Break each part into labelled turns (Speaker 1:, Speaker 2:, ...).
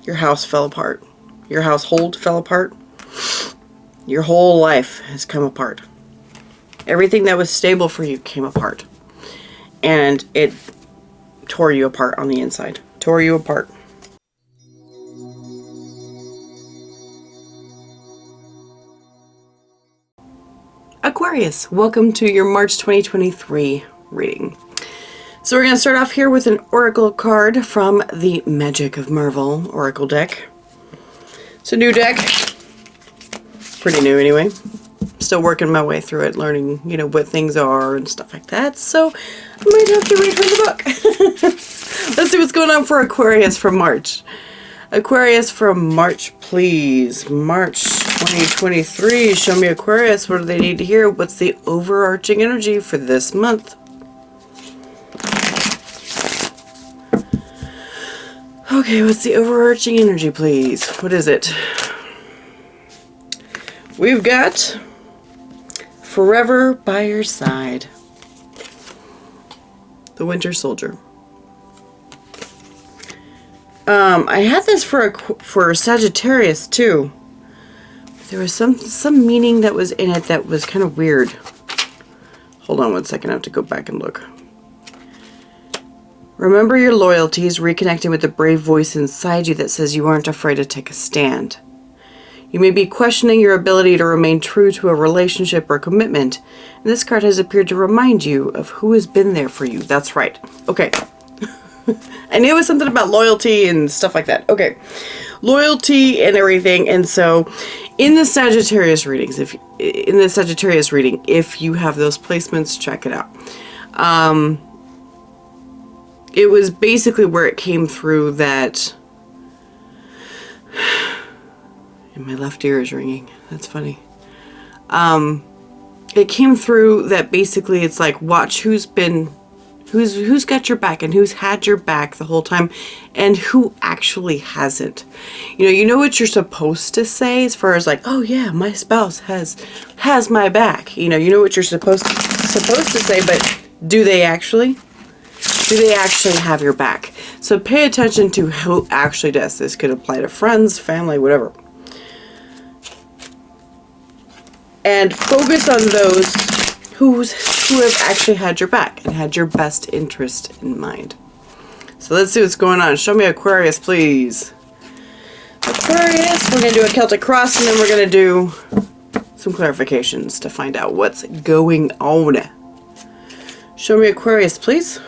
Speaker 1: Your house fell apart. Your household fell apart. Your whole life has come apart. Everything that was stable for you came apart. And it tore you apart on the inside. Tore you apart. Aquarius, welcome to your March 2023 reading. So we're going to start off here with an oracle card from the Magic of Marvel oracle deck. It's a new deck. Pretty new anyway. Still working my way through it, learning, what things are and stuff like that. So I might have to read from the book. Let's see what's going on for Aquarius for March. Aquarius for March, please. March 2023. Show me Aquarius. What do they need to hear? What's the overarching energy for this month? Okay, what's the overarching energy, please? What is it? We've got Forever by Your Side. The Winter Soldier. I had this for Sagittarius too. There was some meaning that was in it that was kind of weird. Hold on one second, I have to go back and look. Remember your loyalties, reconnecting with the brave voice inside you that says you aren't afraid to take a stand. You may be questioning your ability to remain true to a relationship or commitment, and this card has appeared to remind you of who has been there for you. That's right. Okay. I knew it was something about loyalty and stuff like that. Okay. Loyalty and everything. And so in the Sagittarius readings, if you have those placements, check it out. It was basically where it came through that, and my left ear is ringing. That's funny. It came through that basically it's like, watch who's got your back and who's had your back the whole time and who actually hasn't. You know what you're supposed to say as far as like, oh yeah, my spouse has my back. You know what you're supposed to say, but do they actually? Do they actually have your back? So pay attention to who actually does. This could apply to friends, family, whatever. And focus on those who have actually had your back and had your best interest in mind. So let's see what's going on. Show me Aquarius, please. Aquarius, we're going to do a Celtic cross and then we're going to do some clarifications to find out what's going on. Show me Aquarius, please.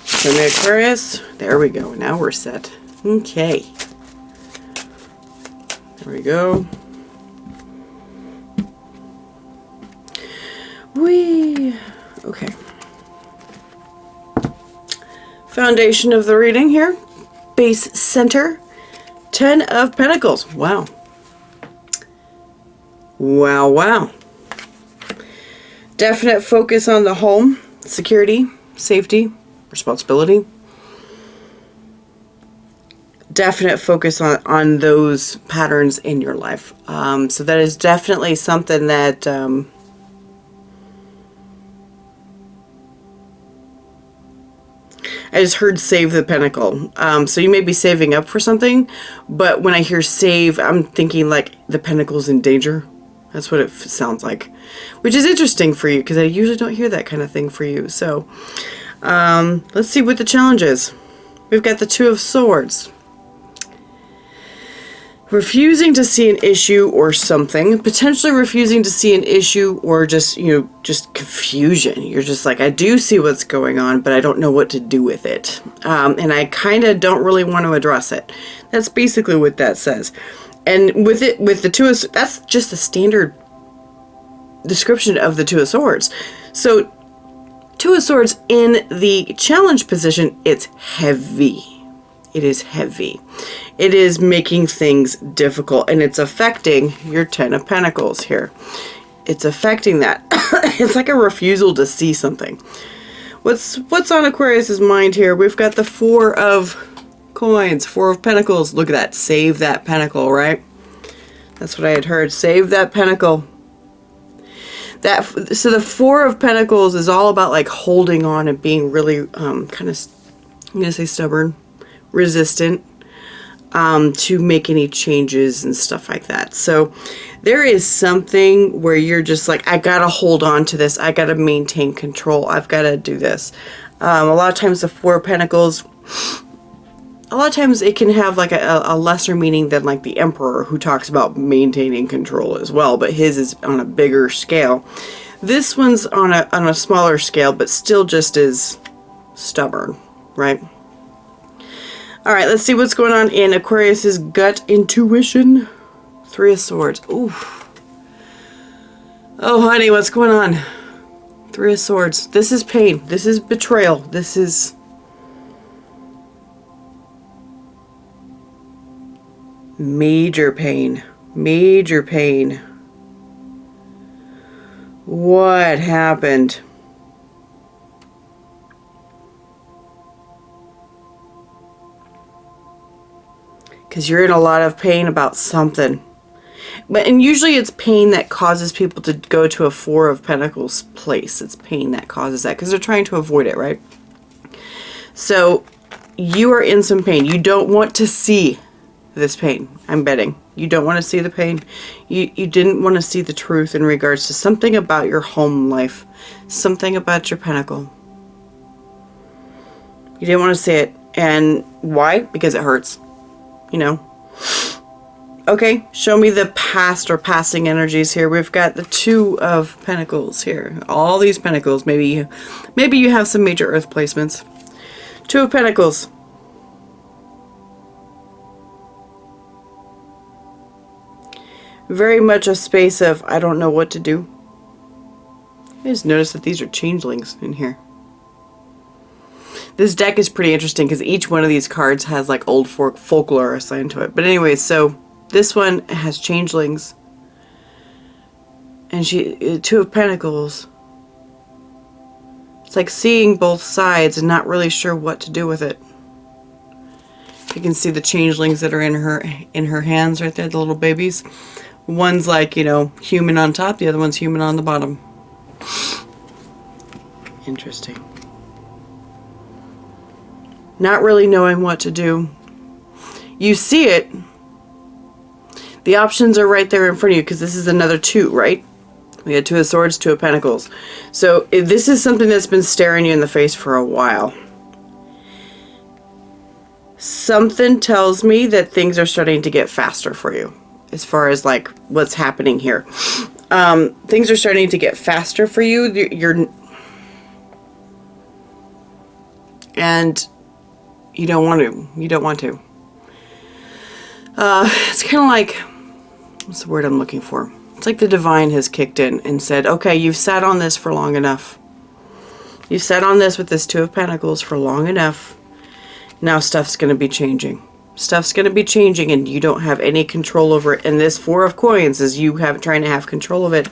Speaker 1: Show me Aquarius. There we go. Now we're set. Okay. There we go. Okay. Foundation of the reading here. Base center. 10 of Pentacles. Wow. Wow, wow. Definite focus on the home, security, safety, responsibility. Definite focus on those patterns in your life. So that is definitely something that I just heard save the pentacle. So you may be saving up for something, but when I hear save, I'm thinking like the pentacle's in danger. That's what it sounds like, which is interesting for you because I usually don't hear that kind of thing for you. So let's see what the challenge is. We've got the Two of Swords. Refusing to see an issue or something, potentially refusing to see an issue or just, just confusion. You're just like, I do see what's going on, but I don't know what to do with it. And I kind of don't really want to address it. That's basically what that says. And with the Two of, that's just a standard description of the Two of Swords. So Two of Swords in the challenge position, it's heavy. It is heavy. It is making things difficult, and it's affecting your 10 of Pentacles here. It's affecting that. It's like a refusal to see something. What's on Aquarius's mind here? We've got the Four of Coins, Four of Pentacles. Look at that. Save that pentacle, right? That's what I had heard. Save that pentacle. So the Four of Pentacles is all about like holding on and being really kind of, I'm going to say stubborn, resistant, to make any changes and stuff like that. So there is something where you're just like, I gotta hold on to this. I gotta maintain control. I've gotta do this. A lot of times the Four of Pentacles, a lot of times it can have like a lesser meaning than like the Emperor, who talks about maintaining control as well, but his is on a bigger scale. This one's on a smaller scale, but still just as stubborn, right? All right, let's see what's going on in Aquarius's gut intuition. Three of Swords. Ooh. Oh, honey, what's going on? Three of Swords. This is pain. This is betrayal. This is major pain. Major pain. What happened? Because you're in a lot of pain about something. And usually it's pain that causes people to go to a Four of Pentacles place. It's pain that causes that because they're trying to avoid it, right? So you are in some pain. You don't want to see this pain, I'm betting. You don't want to see the pain. You didn't want to see the truth in regards to something about your home life. Something about your pentacle. You didn't want to see it. And why? Because it hurts. You know. Okay, show me the past or passing energies here. We've got the Two of Pentacles here. All these Pentacles. Maybe you have some major earth placements. Two of Pentacles. Very much a space of, I don't know what to do. I just noticed that these are changelings in here. This deck is pretty interesting because each one of these cards has like old folklore assigned to it. But anyway, so this one has changelings. And Two of Pentacles. It's like seeing both sides and not really sure what to do with it. You can see the changelings that are in her hands right there, the little babies. One's like, you know, human on top, the other one's human on the bottom. Interesting. Not really knowing what to do. You see it. The options are right there in front of you because this is another two, right? We had Two of Swords, Two of Pentacles. So this is something that's been staring you in the face for a while. Something tells me that things are starting to get faster for you. As far as like what's happening here. Things are starting to get faster for you. And you don't want to. You don't want to. It's kind of like, what's the word I'm looking for? It's like the divine has kicked in and said, okay, you've sat on this for long enough. You've sat on this with this Two of Pentacles for long enough. Now stuff's going to be changing. Stuff's going to be changing and you don't have any control over it. And this Four of Coins is you trying to have control of it.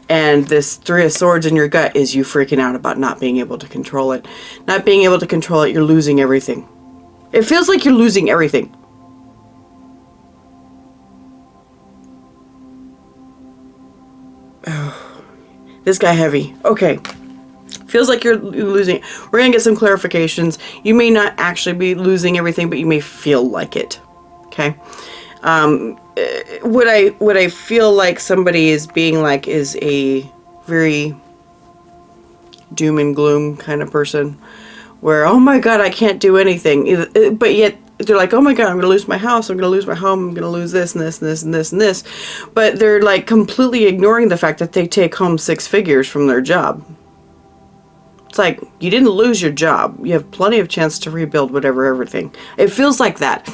Speaker 1: And this Three of Swords in your gut is you freaking out about not being able to control it. Not being able to control it, you're losing everything. It feels like you're losing everything. Oh, this guy heavy. Okay. Feels like you're losing. We're going to get some clarifications. You may not actually be losing everything, but you may feel like it. Okay. What I feel like somebody is being like is a very doom and gloom kind of person where, oh my God, I can't do anything. But yet they're like, oh my God, I'm going to lose my house. I'm going to lose my home. I'm going to lose this and this and this and this and this. But they're like completely ignoring the fact that they take home 6 figures from their job. It's like, you didn't lose your job. You have plenty of chance to rebuild everything. It feels like that.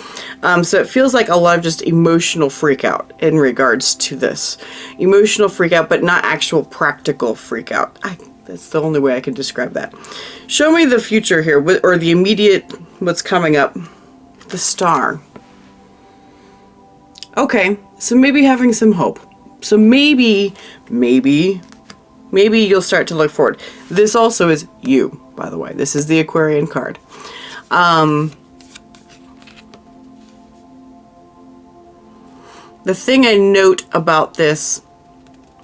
Speaker 1: So it feels like a lot of just emotional freak out in regards to this. Emotional freak out, but not actual practical freak out. That's the only way I can describe that. Show me the future here, or the immediate, what's coming up. The Star. Okay, so maybe having some hope. So maybe you'll start to look forward. This also is you, by the way. This is the Aquarian card. The thing I note about this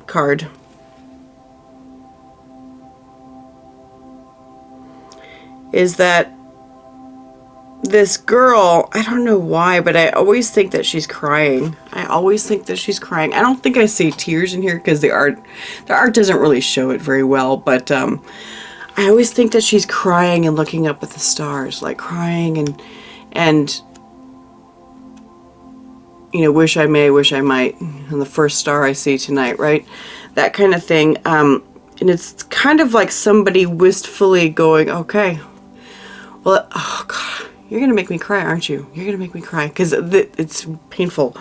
Speaker 1: card is that this girl, I don't know why, but I always think that she's crying. I always think that she's crying. I don't think I see tears in here because the art doesn't really show it very well, but I always think that she's crying and looking up at the stars, like crying and you know, wish I may, wish I might, and the first star I see tonight, right? That kind of thing. And it's kind of like somebody wistfully going, okay, well, oh God, you're going to make me cry, aren't you? You're going to make me cry because it's painful.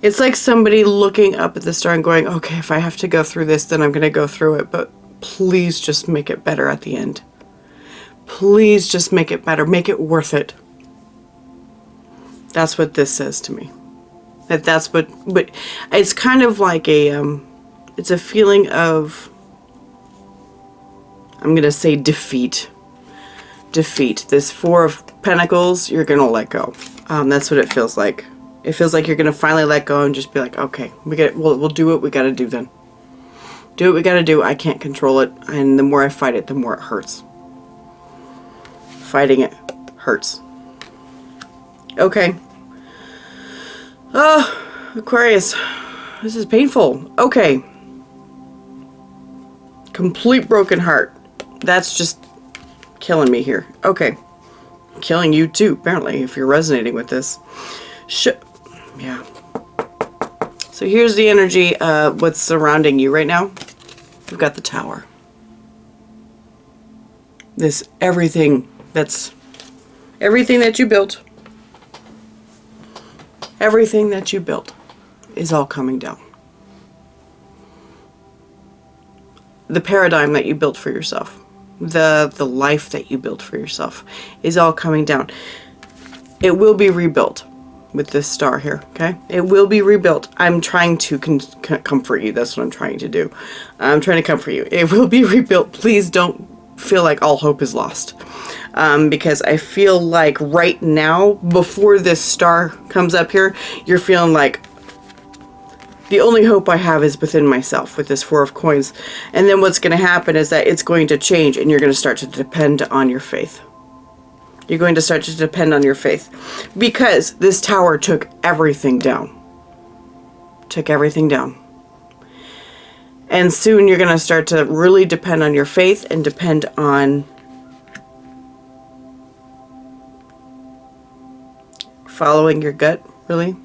Speaker 1: It's like somebody looking up at the star and going, okay, if I have to go through this, then I'm going to go through it, but please just make it better at the end. Please just make it better. Make it worth it. That's what this says to me. That's what, but it's kind of like it's a feeling of, I'm going to say defeat. Defeat. This Four of Pentacles, you're going to let go. That's what it feels like. It feels like you're going to finally let go and just be like, okay, we'll do what we got to do then. Do what we got to do. I can't control it. And the more I fight it, the more it hurts. Fighting it hurts. Okay. Oh, Aquarius. This is painful. Okay. Complete broken heart. That's just killing me here. Okay. Killing you too, apparently, if you're resonating with this. Yeah. So here's the energy, what's surrounding you right now. We've got the Tower. This everything that you built. Everything that you built is all coming down. The paradigm that you built for yourself, the life that you built for yourself is all coming down. It will be rebuilt with this star here, okay? It will be rebuilt. I'm trying to comfort you. That's what I'm trying to do. I'm trying to comfort you. It will be rebuilt. Please don't feel like all hope is lost. Because I feel like right now, before this star comes up here, you're feeling like the only hope I have is within myself with this Four of Coins. And then what's going to happen is that it's going to change and you're going to start to depend on your faith. You're going to start to depend on your faith because this Tower took everything down. Took everything down. And soon you're going to start to really depend on your faith and depend on following your gut, really.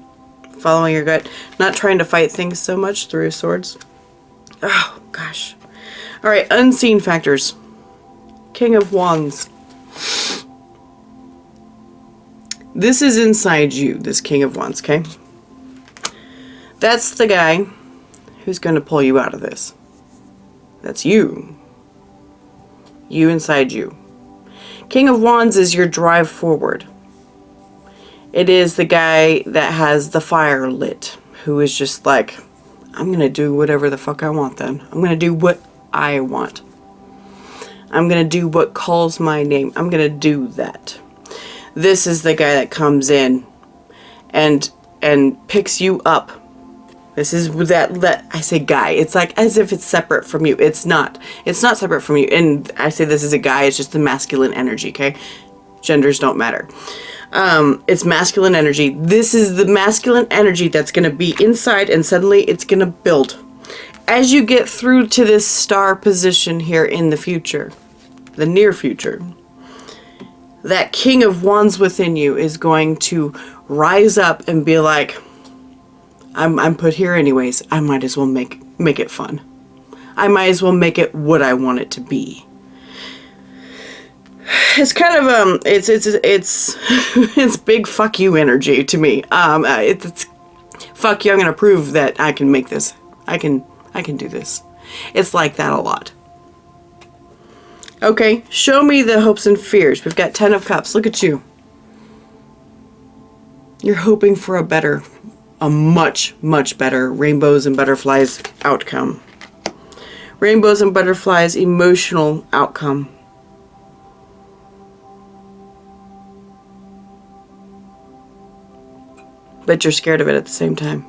Speaker 1: Following your gut. Not trying to fight things so much through swords. Oh, gosh. All right, unseen factors. King of Wands. This is inside you, this King of Wands, okay? That's the guy who's going to pull you out of this. That's you. You inside you. King of Wands is your drive forward. It is the guy that has the fire lit, who is just like, I'm going to do whatever the fuck I want then. I'm going to do what I want. I'm going to do what calls my name. I'm going to do that. This is the guy that comes in and picks you up. This is that I say guy. It's like as if it's separate from you. It's not. It's not separate from you. And I say this is a guy. It's just the masculine energy, okay? Genders don't matter. It's masculine energy. This is the masculine energy that's going to be inside and suddenly it's going to build. As you get through to this star position here in the future, the near future, that King of Wands within you is going to rise up and be like, I'm put here anyways. I might as well make it fun. I might as well make it what I want it to be. It's kind of it's big fuck you energy to me. It's fuck you. I'm gonna prove that I can make this. I can do this. It's like that a lot. Okay, show me the hopes and fears. We've got 10 of Cups. Look at you. You're hoping for a much, much better rainbows and butterflies outcome. Rainbows and butterflies emotional outcome. But you're scared of it at the same time.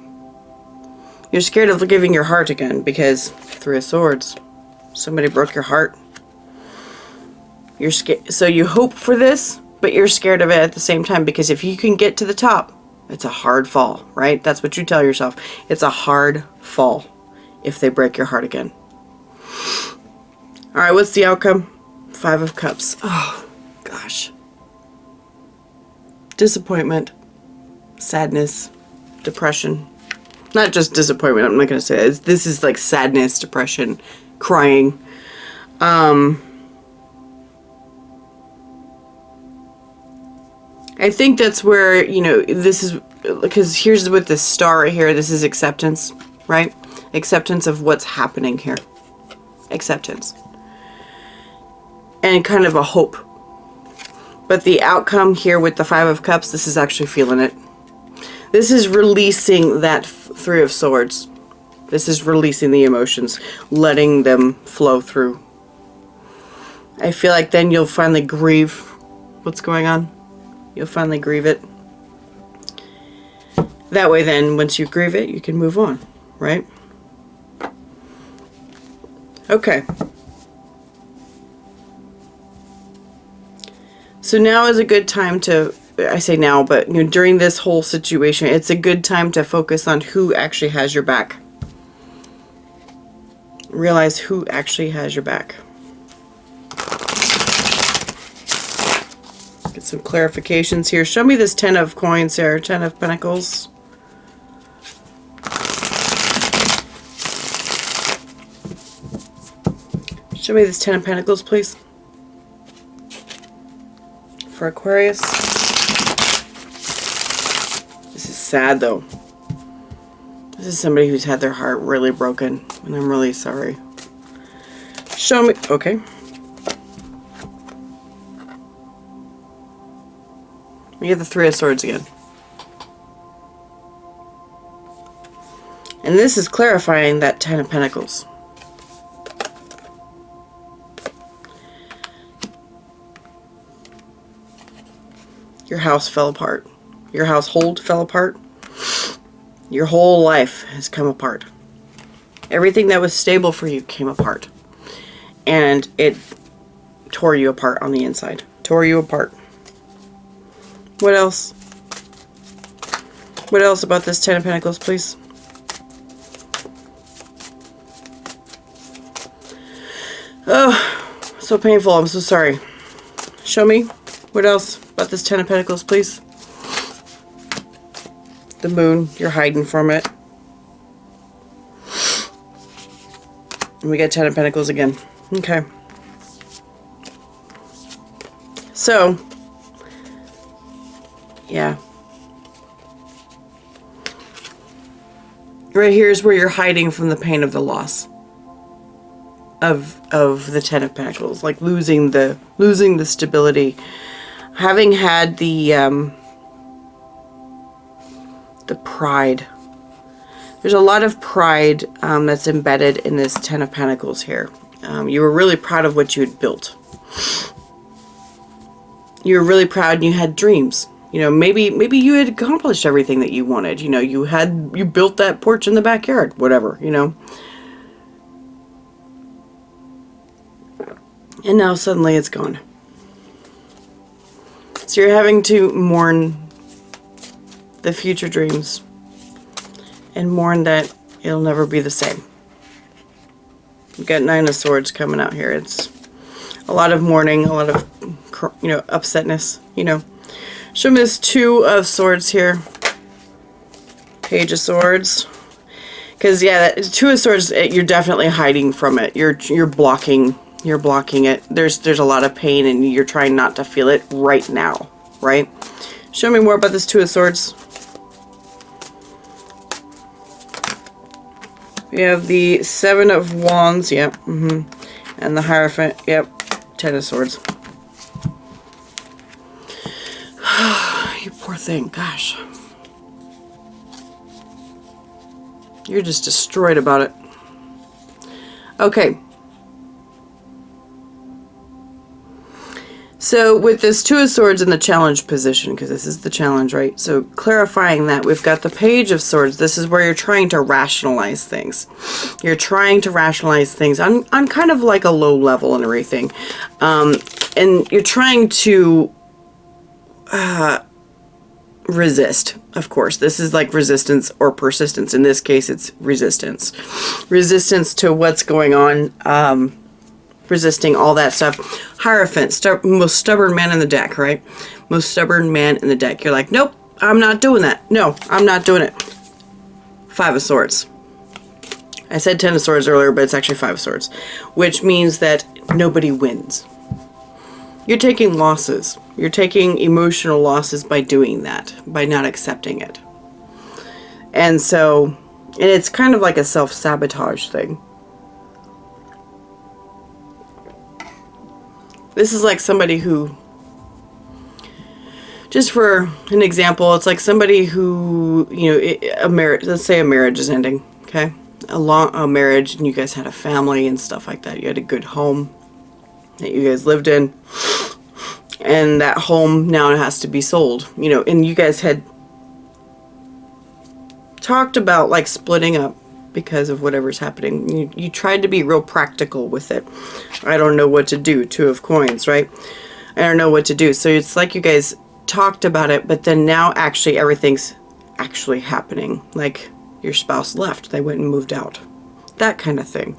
Speaker 1: You're scared of giving your heart again because 3 of Swords. Somebody broke your heart. You're scared. So you hope for this, but you're scared of it at the same time, because if you can get to the top, it's a hard fall, right? That's what you tell yourself. It's a hard fall if they break your heart again. All right, what's the outcome? 5 of Cups. Oh, gosh. Disappointment, sadness, depression. Not just disappointment, I'm not going to say that. This is like sadness, depression, crying. I think that's where, you know, this is, because here's with this star right here, this is acceptance, right? Acceptance of what's happening here. Acceptance. And kind of a hope. But the outcome here with the 5 of Cups, this is actually feeling it. This is releasing that 3 of Swords. This is releasing the emotions, letting them flow through. I feel like then you'll finally grieve what's going on. You'll finally grieve it. That way then, once you grieve it, you can move on, right? Okay. So now is a good time to, I say now, but you know, during this whole situation, it's a good time to focus on who actually has your back. Realize who actually has your back. Get some clarifications here. Show me this 10 of coins here, 10 of Pentacles. Show me this 10 of Pentacles, please. For Aquarius. This is sad, though. This is somebody who's had their heart really broken, and I'm really sorry. Show me. Okay. We get the 3 of Swords again. And this is clarifying that 10 of Pentacles. Your house fell apart. Your household fell apart. Your whole life has come apart. Everything that was stable for you came apart. And it tore you apart on the inside. Tore you apart. What else? What else about this 10 of Pentacles, please? Oh, so painful. I'm so sorry. Show me. What else about this 10 of Pentacles, please? The moon. You're hiding from it. And we got 10 of Pentacles again. Okay. So, yeah. Right here is where you're hiding from the pain of the loss of the 10 of Pentacles, like losing the stability, having had the pride. There's a lot of pride that's embedded in this 10 of Pentacles here. You were really proud of what you had built. You were really proud and you had dreams. You know, maybe you had accomplished everything that you wanted. You know, you built that porch in the backyard, whatever, you know. And now suddenly it's gone. So you're having to mourn the future dreams and mourn that it'll never be the same. We've got 9 of Swords coming out here. It's a lot of mourning, a lot of, you know, upsetness, you know. Show me this 2 of Swords here. Page of Swords. Because, yeah, that 2 of Swords, you're definitely hiding from it. You're blocking it. There's a lot of pain and you're trying not to feel it right now, right? Show me more about this 2 of Swords. We have the 7 of Wands, yep, and the Hierophant, yep, 10 of Swords. You poor thing, gosh. You're just destroyed about it. Okay. So with this 2 of Swords in the challenge position, because this is the challenge, right? So clarifying that, we've got the Page of Swords. This is where you're trying to rationalize things. You're trying to rationalize things on kind of like a low level and everything. And you're trying to resist, of course. This is like resistance or persistence. In this case, it's resistance. Resistance to what's going on, resisting all that stuff. Hierophant, most stubborn man in the deck, right? Most stubborn man in the deck. You're like, nope, I'm not doing that. No, I'm not doing it. Five of Swords. I said 10 of Swords earlier, but it's actually 5 of Swords, which means that nobody wins. You're taking losses. You're taking emotional losses by doing that, by not accepting it. And so, and it's kind of like a self-sabotage thing. This is like somebody who, just for an example, it's like somebody who, you know, a marriage, let's say a marriage is ending, okay? A marriage, and you guys had a family and stuff like that. You had a good home that you guys lived in. And that home now has to be sold, you know, and you guys had talked about like splitting up because of whatever's happening. You tried to be real practical with it. I don't know what to do. 2 of Coins, right? I don't know what to do. So it's like you guys talked about it, but then now actually everything's actually happening. Like your spouse left. They went and moved out. That kind of thing.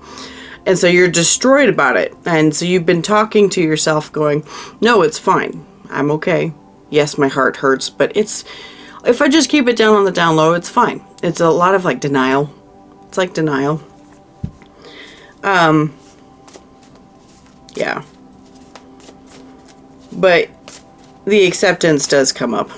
Speaker 1: And so you're destroyed about it. And so you've been talking to yourself going, no, it's fine. I'm okay. Yes, my heart hurts, but it's, if I just keep it down on the down low, it's fine. It's a lot of like denial. It's like denial. Yeah. But the acceptance does come up.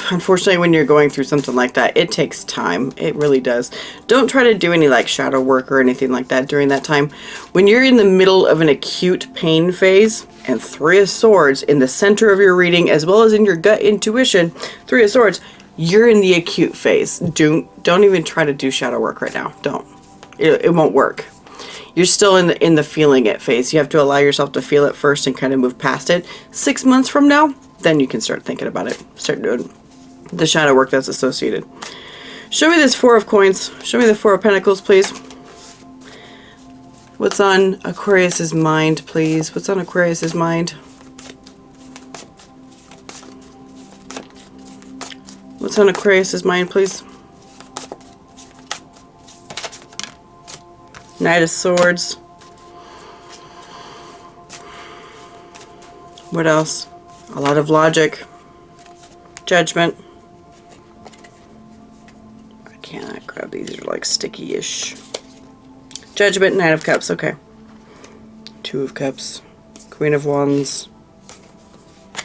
Speaker 1: Unfortunately, when you're going through something like that, it takes time. It really does. Don't try to do any like shadow work or anything like that during that time. When you're in the middle of an acute pain phase and 3 of Swords in the center of your reading, as well as in your gut intuition, 3 of Swords, you're in the acute phase. Don't even try to do shadow work right now. Don't. It won't work. You're still in the feeling it phase. You have to allow yourself to feel it first and kind of move past it. 6 months from now, then you can start thinking about it. Start doing the shadow work that's associated. Show me this 4 of Coins. Show me the 4 of Pentacles, please. What's on Aquarius's mind, please? What's on Aquarius's mind? What's on Aquarius's mind, please? Knight of Swords. What else? A lot of logic. Judgment. I cannot grab these. These are like sticky-ish. Judgment, Knight of Cups. Okay. 2 of Cups. Queen of Wands.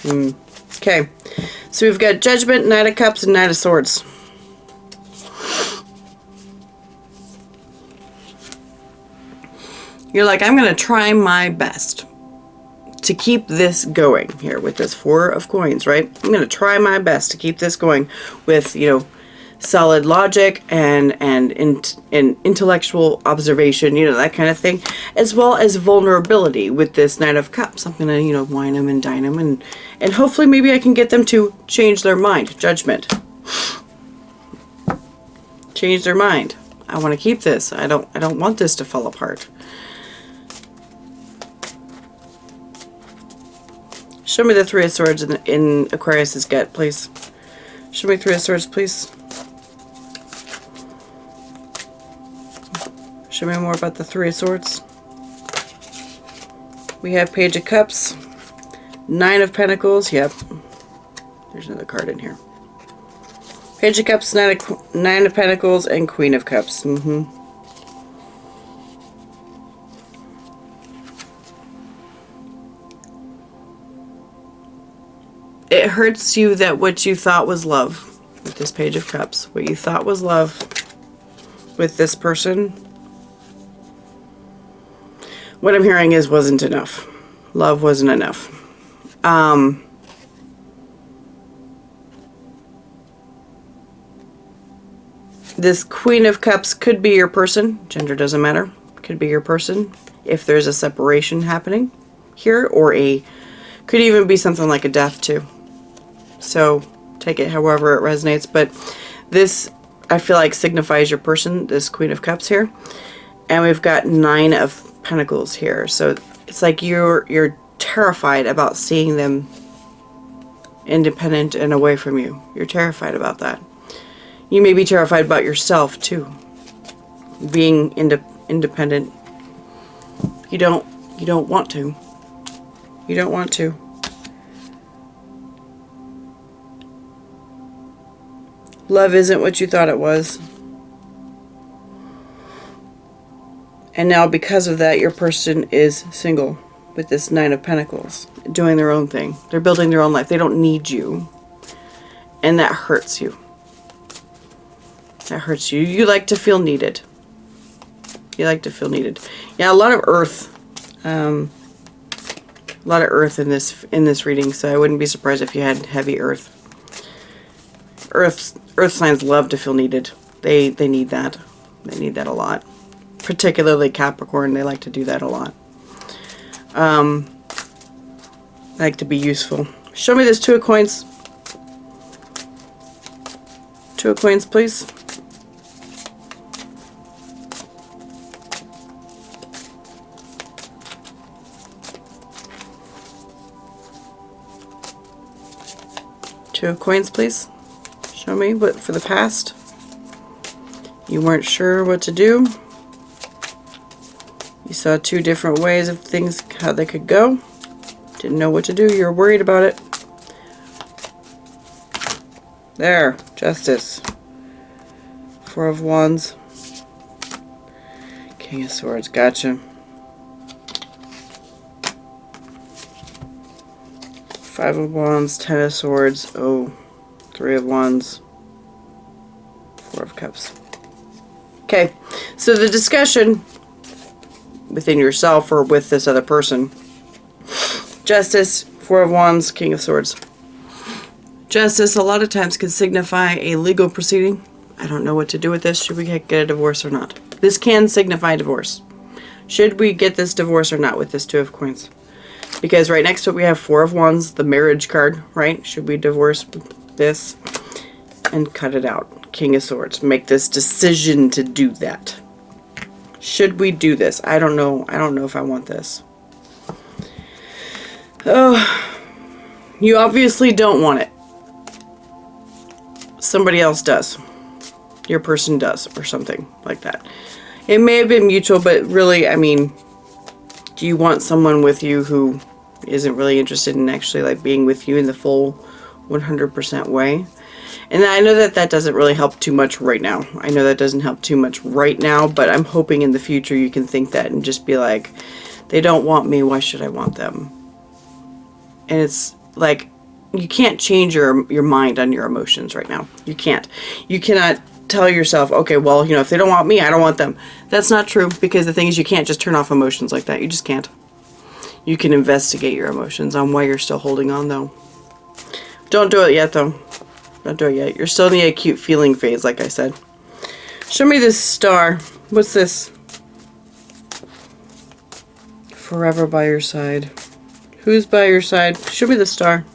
Speaker 1: Okay. So we've got Judgment, Knight of Cups, and Knight of Swords. You're like, I'm going to try my best to keep this going here with this 4 of Coins, right? I'm going to try my best to keep this going with, you know, solid logic and intellectual observation, you know, that kind of thing, as well as vulnerability with this Knight of Cups. I'm going to, you know, wine them and dine them, and hopefully maybe I can get them to change their mind. Judgment. Change their mind. I want to keep this. I don't want this to fall apart. Show me the 3 of Swords in Aquarius's gut, please. Show me 3 of Swords, please. Show me more about the 3 of Swords. We have Page of Cups, 9 of Pentacles. Yep. There's another card in here. Page of Cups, 9 of Pentacles, and Queen of Cups. It hurts you that what you thought was love with this Page of Cups, what you thought was love with this person, what I'm hearing is wasn't enough. Love wasn't enough. This Queen of Cups could be your person. Gender doesn't matter. Could be your person if there's a separation happening here, or could even be something like a death too. So take it however it resonates, but this I feel like signifies your person, this Queen of Cups here. And we've got 9 of Pentacles here. So it's like you're terrified about seeing them independent and away from you. You're terrified about that. You may be terrified about yourself too. Being independent. You don't want to. You don't want to. Love isn't what you thought it was. And now because of that, your person is single with this Nine of Pentacles, doing their own thing. They're building their own life. They don't need you. And that hurts you. That hurts you. You like to feel needed. You like to feel needed. Yeah, a lot of earth. A lot of earth in this reading, so I wouldn't be surprised if you had heavy earth. Earth signs love to feel needed. They need that. They need that a lot. Particularly Capricorn, they like to do that a lot. Like to be useful. Show me this Two of Coins. Two of Coins, please. Two of Coins, please. Show me what for the past. You weren't sure what to do. You saw two different ways of things, how they could go. Didn't know what to do. You're worried about it. There. Justice. Four of Wands. King of Swords. Gotcha. Five of Wands. Ten of Swords. Oh. Three of Wands. Four of Cups. Okay. So the discussion within yourself or with this other person. Justice, Four of Wands, King of Swords. Justice a lot of times can signify a legal proceeding. I don't know what to do with this. Should we get a divorce or not? This can signify divorce. Should we get this divorce or not with this Two of Coins? Because right next to it we have Four of Wands, the marriage card, right? Should we divorce this and cut it out? King of Swords. Make this decision to do that. Should we do this? I don't know. I don't know if I want this. Oh, you obviously don't want it. Somebody else does. Your person does, or something like that. It may have been mutual, but really, I mean, do you want someone with you who isn't really interested in actually like being with you in the full 100% way? And I know that that doesn't really help too much right now. I know that doesn't help too much right now, but I'm hoping in the future you can think that and just be like, they don't want me, why should I want them? And it's like, you can't change your mind on your emotions right now. You can't. You cannot tell yourself, okay, well, you know, if they don't want me, I don't want them. That's not true, because the thing is, you can't just turn off emotions like that. You just can't. You can investigate your emotions on why you're still holding on, though. Don't do it yet, though. Don't do it yet. You're still in the acute feeling phase, like I said. Show me this star. What's this? Forever by your side. Who's by your side? Show me the star.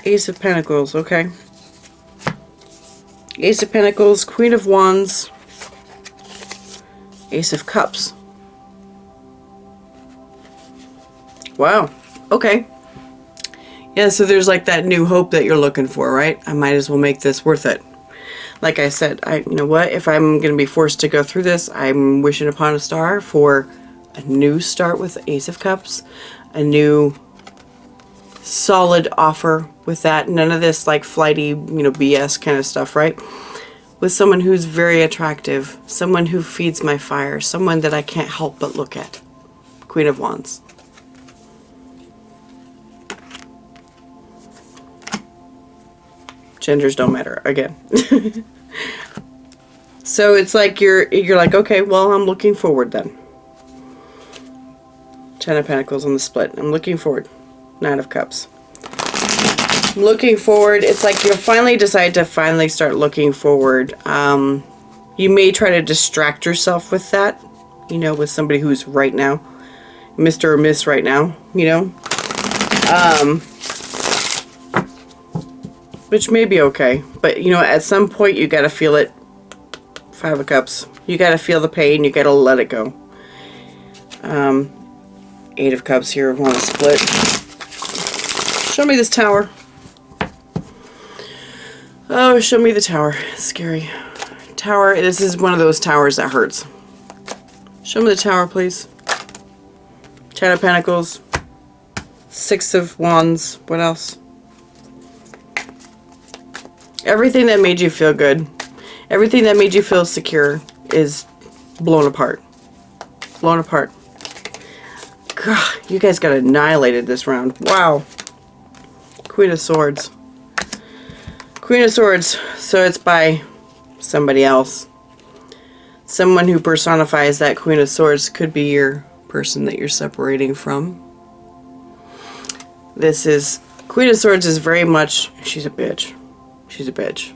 Speaker 1: Ace of Pentacles. Okay. Ace of Pentacles. Queen of Wands. Ace of Cups. Wow. Okay. Yeah, so there's like that new hope that you're looking for, right? I might as well make this worth it. Like I said, you know what? If I'm going to be forced to go through this, I'm wishing upon a star for a new start with Ace of Cups. A new solid offer with that. None of this like flighty, you know, BS kind of stuff, right? With someone who's very attractive. Someone who feeds my fire. Someone that I can't help but look at. Queen of Wands. Genders don't matter again. So it's like you're like, okay, well, I'm looking forward then. Ten of Pentacles on the split. I'm looking forward. Nine of Cups. I'm looking forward. It's like you'll finally decide to start looking forward. You may try to distract yourself with that, you know, with somebody who's right now, Mr. or Miss right now, you know. Which may be okay, but you know, at some point you gotta feel it. Five of Cups. You gotta feel the pain, you gotta let it go. Eight of Cups here. Want to split. Show me this Tower. Oh, show me the Tower. Scary. Tower. This is one of those towers that hurts. Show me the Tower, please. Ten of Pentacles. Six of Wands. What else? Everything that made you feel good. Everything that made you feel secure is blown apart. Blown apart. God, you guys got annihilated this round. Wow. Queen of Swords. Queen of Swords. So it's by somebody else. Someone who personifies that Queen of Swords. Could be your person that you're separating from. This is... Queen of Swords is very much... She's a bitch. She's a bitch.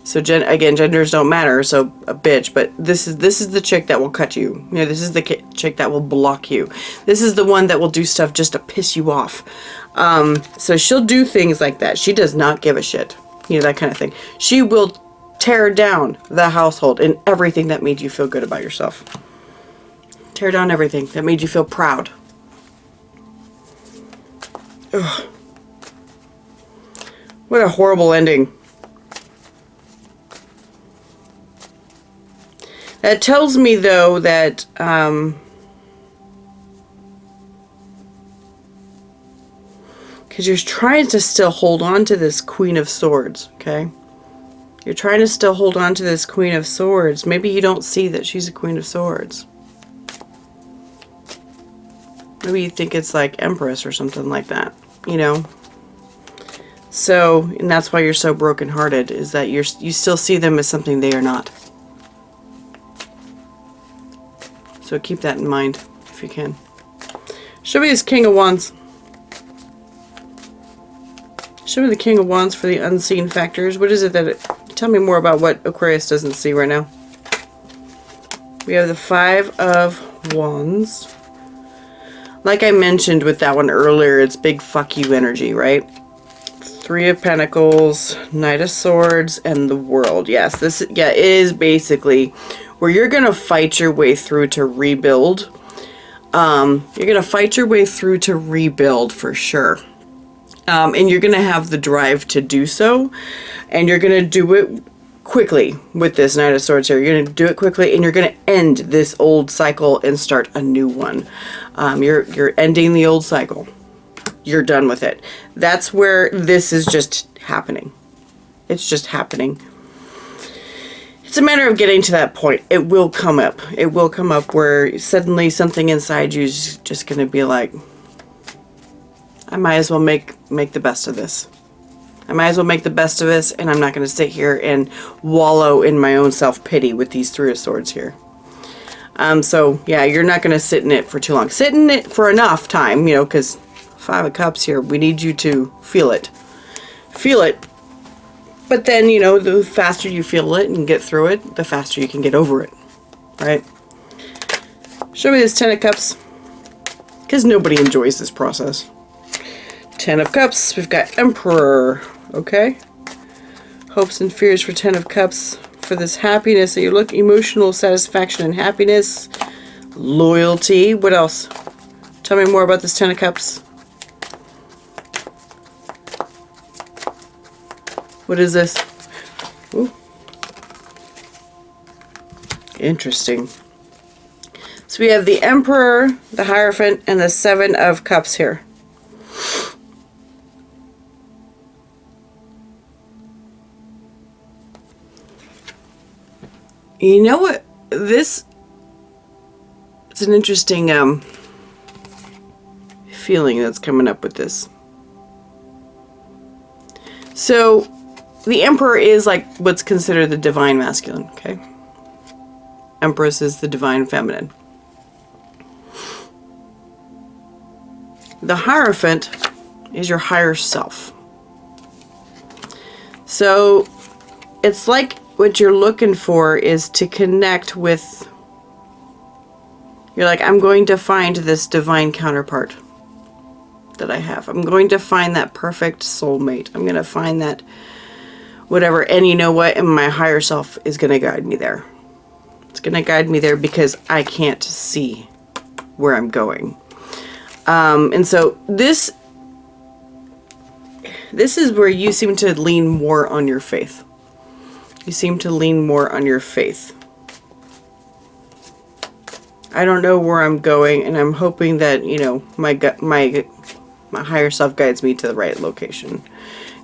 Speaker 1: So again, genders don't matter, so a bitch, but this is the chick that will cut you. You know, this is the chick that will block you. This is the one that will do stuff just to piss you off. So she'll do things like that. She does not give a shit. You know, that kind of thing. She will tear down the household and everything that made you feel good about yourself. Tear down everything that made you feel proud. Ugh. What a horrible ending. That tells me, though, that because you're trying to still hold on to this Queen of Swords, okay? You're trying to still hold on to this Queen of Swords. Maybe you don't see that she's a Queen of Swords. Maybe you think it's like Empress or something like that, you know? So, and that's why you're so brokenhearted, is that you still see them as something they are not. So keep that in mind, if you can. Show me this King of Wands. Show me the King of Wands for the unseen factors. What is it that tell me more about what Aquarius doesn't see right now. We have the Five of Wands. Like I mentioned with that one earlier, it's big fuck you energy, right? Three of Pentacles, Knight of Swords, and the World. Yes, this it is basically where you're going to fight your way through to rebuild. You're going to fight your way through to rebuild for sure. And you're going to have the drive to do so. And you're going to do it quickly with this Knight of Swords here. You're going to do it quickly and you're going to end this old cycle and start a new one. You're ending the old cycle. You're done with it. That's where this is just happening. It's just happening. It's a matter of getting to that point. It will come up. It will come up where suddenly something inside you is just going to be like, I might as well make the best of this. I might as well make the best of this, and I'm not going to sit here and wallow in my own self-pity with these Three of Swords here. So, yeah, you're not going to sit in it for too long. Sit in it for enough time, you know, because Five of Cups here, we need you to feel it. Feel it. But then, you know, the faster you feel it and get through it, the faster you can get over it. Right? Show me this Ten of Cups. Because nobody enjoys this process. Ten of Cups. We've got Emperor. Okay? Hopes and fears for Ten of Cups. For this happiness that you look, emotional satisfaction and happiness. Loyalty. What else? Tell me more about this Ten of Cups. What is this? Ooh. Interesting. So we have the Emperor, the Hierophant, and the Seven of Cups here. You know what? This it's an interesting feeling that's coming up with this. So the Emperor is like what's considered the divine masculine, okay? Empress is the divine feminine. The Hierophant is your higher self. So it's like what you're looking for is to connect with, you're like, I'm going to find this divine counterpart that I have. I'm going to find that perfect soulmate. I'm going to find that whatever, and you know what? And my higher self is going to guide me there. It's going to guide me there because I can't see where I'm going. And so this is where you seem to lean more on your faith. You seem to lean more on your faith. I don't know where I'm going, and I'm hoping that, you know, my higher self guides me to the right location.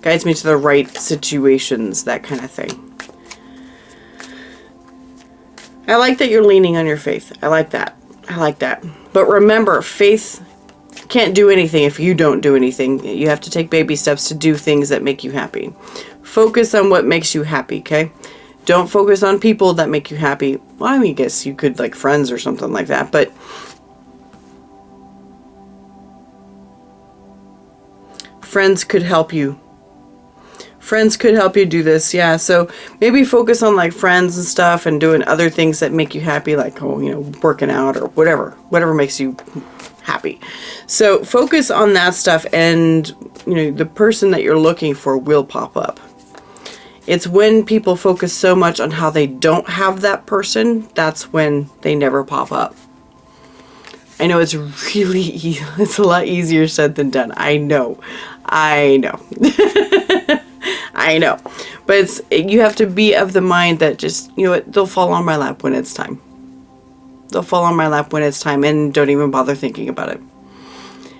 Speaker 1: Guides me to the right situations, that kind of thing. I like that you're leaning on your faith. I like that. I like that. But remember, faith can't do anything if you don't do anything. You have to take baby steps to do things that make you happy. Focus on what makes you happy, okay? Don't focus on people that make you happy. Well, I mean, I guess you could, like, friends or something like that, but friends could help you. Friends could help you do this, yeah. So maybe focus on, like, friends and stuff and doing other things that make you happy, like, oh, you know, working out or whatever makes you happy. So focus on that stuff, and, you know, the person that you're looking for will pop up. It's when people focus so much on how they don't have that person, that's when they never pop up. I know it's it's a lot easier said than done. I know. I know. But you have to be of the mind that just, you know what, they'll fall on my lap when it's time. They'll fall on my lap when it's time, and don't even bother thinking about it.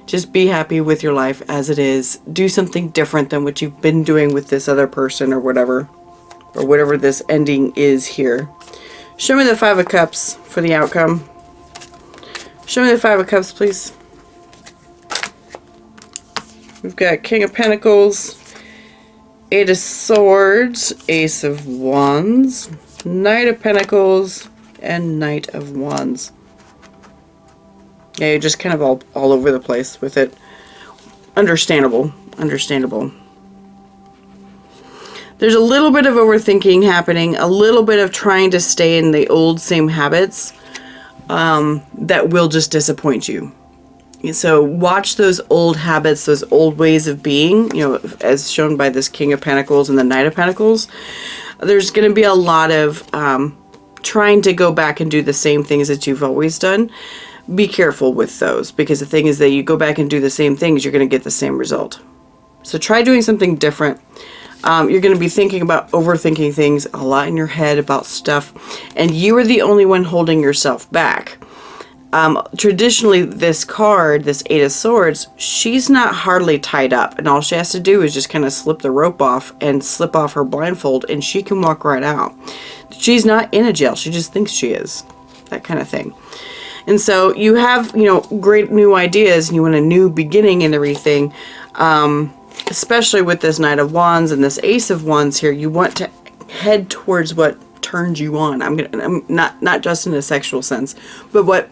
Speaker 1: Just be happy with your life as it is. Do something different than what you've been doing with this other person or whatever this ending is here. Show me the Five of Cups for the outcome. Show me the Five of Cups, please. We've got King of Pentacles, Eight of Swords, Ace of Wands, Knight of Pentacles, and Knight of Wands. Yeah, you're just kind of all over the place with it. Understandable. There's a little bit of overthinking happening, a little bit of trying to stay in the old same habits that will just disappoint you. So watch those old habits, those old ways of being, you know, as shown by this King of Pentacles and the Knight of Pentacles. There's going to be a lot of trying to go back and do the same things that you've always done. Be careful with those, because the thing is that you go back and do the same things, you're going to get the same result. So try doing something different. You're going to be thinking about overthinking things a lot in your head about stuff, and you are the only one holding yourself back. Traditionally, this card, this Eight of Swords, she's not hardly tied up, and all she has to do is just kind of slip the rope off and slip off her blindfold, and she can walk right out. She's not in a jail. She just thinks she is. That kind of thing. And so you have, you know, great new ideas, and you want a new beginning and everything, especially with this Knight of Wands and this Ace of Wands here. You want to head towards what turns you on. I'm not just in a sexual sense, but what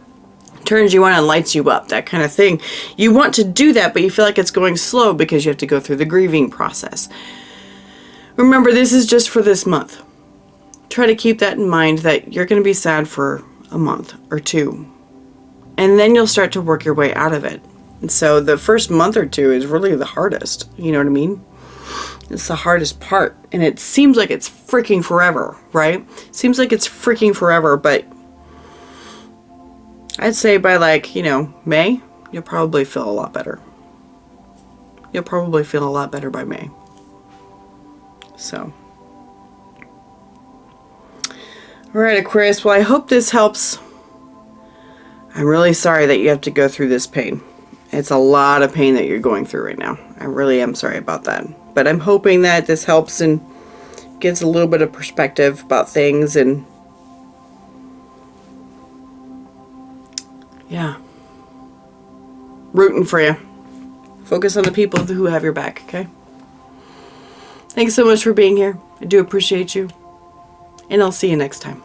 Speaker 1: turns you on and lights you up, that kind of thing. You want to do that, but you feel like it's going slow because you have to go through the grieving process. Remember, this is just for this month. Try to keep that in mind, that you're going to be sad for a month or two, and then you'll start to work your way out of it. And so the first month or two is really the hardest. You know what I mean? It's the hardest part. And it seems like it's freaking forever, right? It seems like it's freaking forever, but I'd say by, like, you know, May, you'll probably feel a lot better. You'll probably feel a lot better by May. So. All right, Aquarius. Well, I hope this helps. I'm really sorry that you have to go through this pain. It's a lot of pain that you're going through right now. I really am sorry about that. But I'm hoping that this helps and gives a little bit of perspective about things, and yeah. Rooting for you. Focus on the people who have your back, okay? Thanks so much for being here. I do appreciate you. And I'll see you next time.